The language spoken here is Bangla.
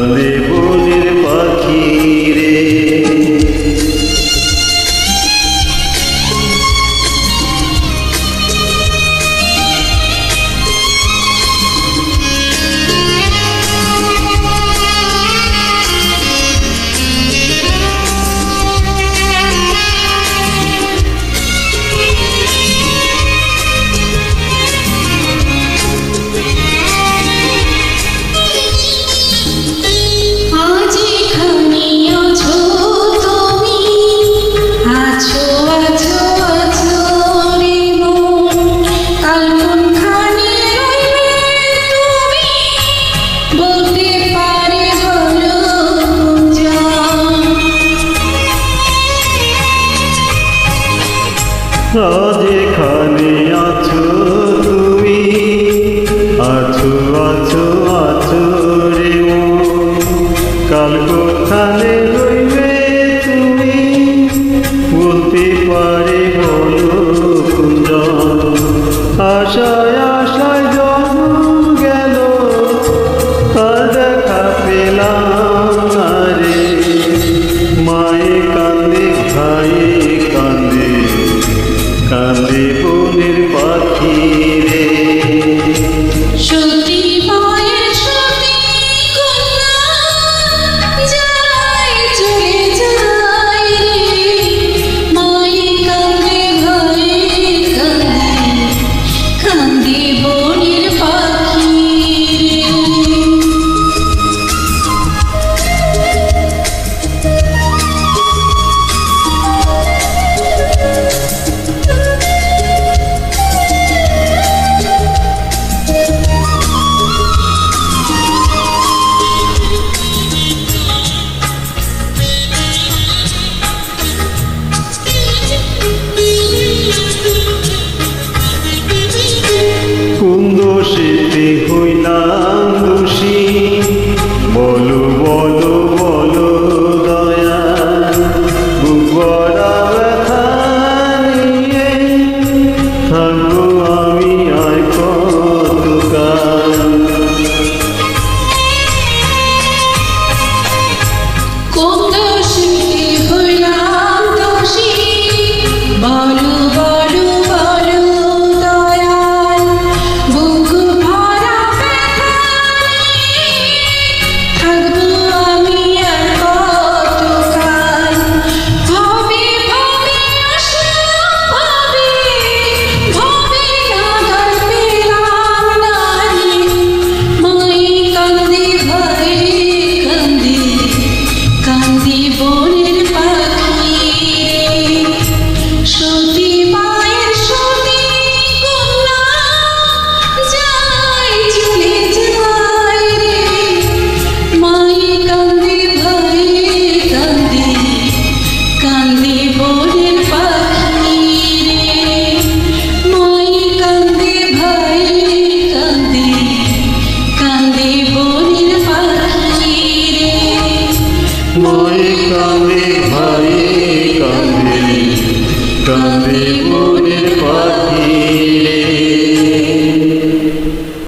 কান্দে বনের পাখি রে। আজ এখানে আছো তুমি, আছো আছো আছো রে মন, কাল কোথানে রইবে তুমি, বলতে পারে বলো কুঞ্জন। আশায় আশায় জন্ম গেল, তার দেখা পেলাম না রে। মায়ে কান্দে ভাইয়ে কান্দে, কান্দে বনের পাখি রে। সতী মায়ের সতী কন্যা যায় চলে যায় রে, মায়ে কান্দে ভাইয়ে কান্দে, কান্দে বনের পাখি রে। কোন দোষেতে হইলাম দোষী, বলো বলো বলো দয়া, বুক ভরা ব্যথা নিয়ে থাকবো আমি আর কতকাল। কোন দোষে হইলাম দোষী, বলো বলো বলো দয়াল, বুক ভরা ব্যথা নিয়ে থাকবো আমি আর কতকাল। ভবে ভবে আসলাম ভবে, ভবে নাগাল পেলাম না রে, মায়ে কান্দে ভাইয়ে কান্দে, কান্দে বনের পাখি রে। সতী মায়ের সতী কন্যা যায় চলে যায় রে, মায়ে কান্দে ভাইয়ে কান্দে, কান্দে বনের পাখি রে। মায়ে কান্দে ভাইয়ে কান্দে, কান্দে বনের পাখি রে। মায়ে কান্দে ভাইয়ে কান্দে, কান্দে বনের পাখি রে।